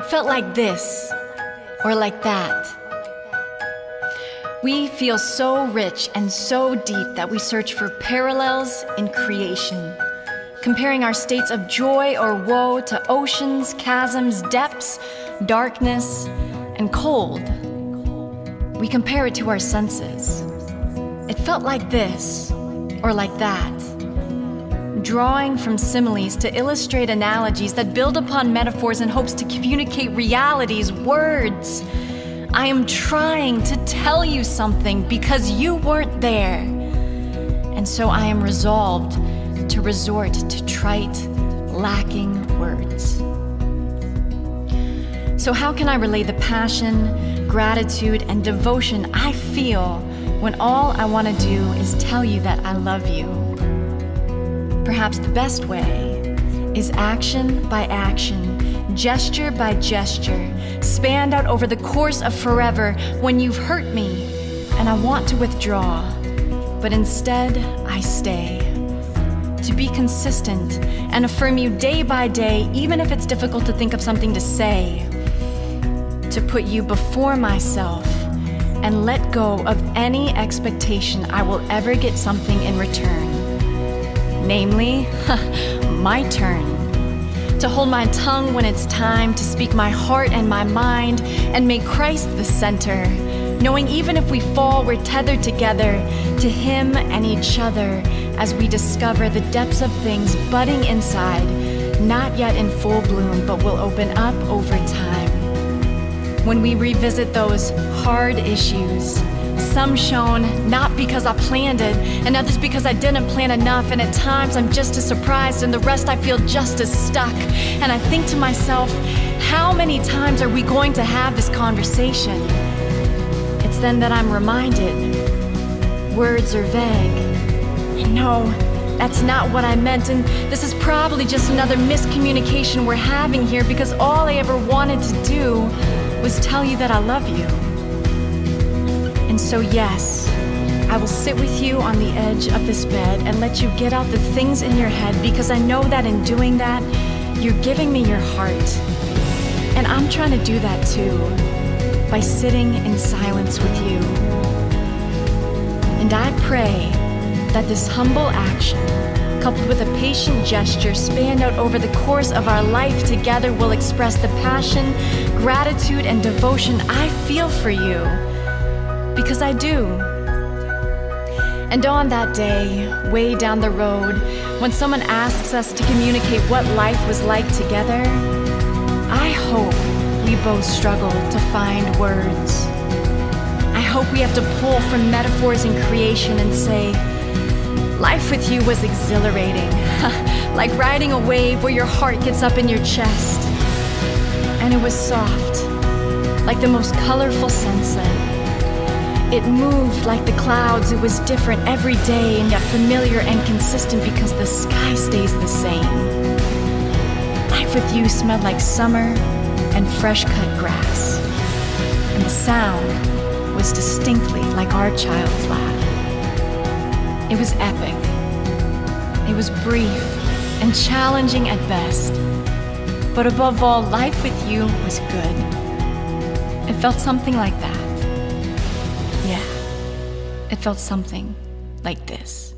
It felt like this, or like that. We feel so rich and so deep that we search for parallels in creation, comparing our states of joy or woe to oceans, chasms, depths, darkness, and cold. We compare it to our senses. It felt like this, or like that. Drawing from similes to illustrate analogies that build upon metaphors in hopes to communicate realities, words. I am trying to tell you something because you weren't there. And so I am resolved to resort to trite, lacking words. So how can I relay the passion, gratitude, and devotion I feel when all I want to do is tell you that I love you? Perhaps the best way is action by action, gesture by gesture, spanned out over the course of forever when you've hurt me and I want to withdraw, but instead I stay. To be consistent and affirm you day by day, even if it's difficult to think of something to say. To put you before myself and let go of any expectation I will ever get something in return. Namely, my turn. To hold my tongue when it's time to speak my heart and my mind and make Christ the center, knowing even if we fall, we're tethered together to Him and each other as we discover the depths of things budding inside, not yet in full bloom, but will open up over time. When we revisit those hard issues, some shown not because I planned it, and others because I didn't plan enough, and at times I'm just as surprised, and the rest I feel just as stuck. And I think to myself, how many times are we going to have this conversation? It's then that I'm reminded, words are vague. And no, that's not what I meant, and this is probably just another miscommunication we're having here, because all I ever wanted to do was tell you that I love you. And so yes, I will sit with you on the edge of this bed and let you get out the things in your head, because I know that in doing that, you're giving me your heart. And I'm trying to do that too, by sitting in silence with you. And I pray that this humble action, coupled with a patient gesture spanned out over the course of our life together, will express the passion, gratitude, and devotion I feel for you. Because I do. And on that day, way down the road, when someone asks us to communicate what life was like together, I hope we both struggle to find words. I hope we have to pull from metaphors in creation and say, life with you was exhilarating, like riding a wave where your heart gets up in your chest. And it was soft, like the most colorful sunset. It moved like the clouds. It was different every day and yet familiar and consistent because the sky stays the same. Life with you smelled like summer and fresh cut grass. And the sound was distinctly like our child's laugh. It was epic. It was brief and challenging at best. But above all, life with you was good. It felt something like that. Yeah, it felt something like this.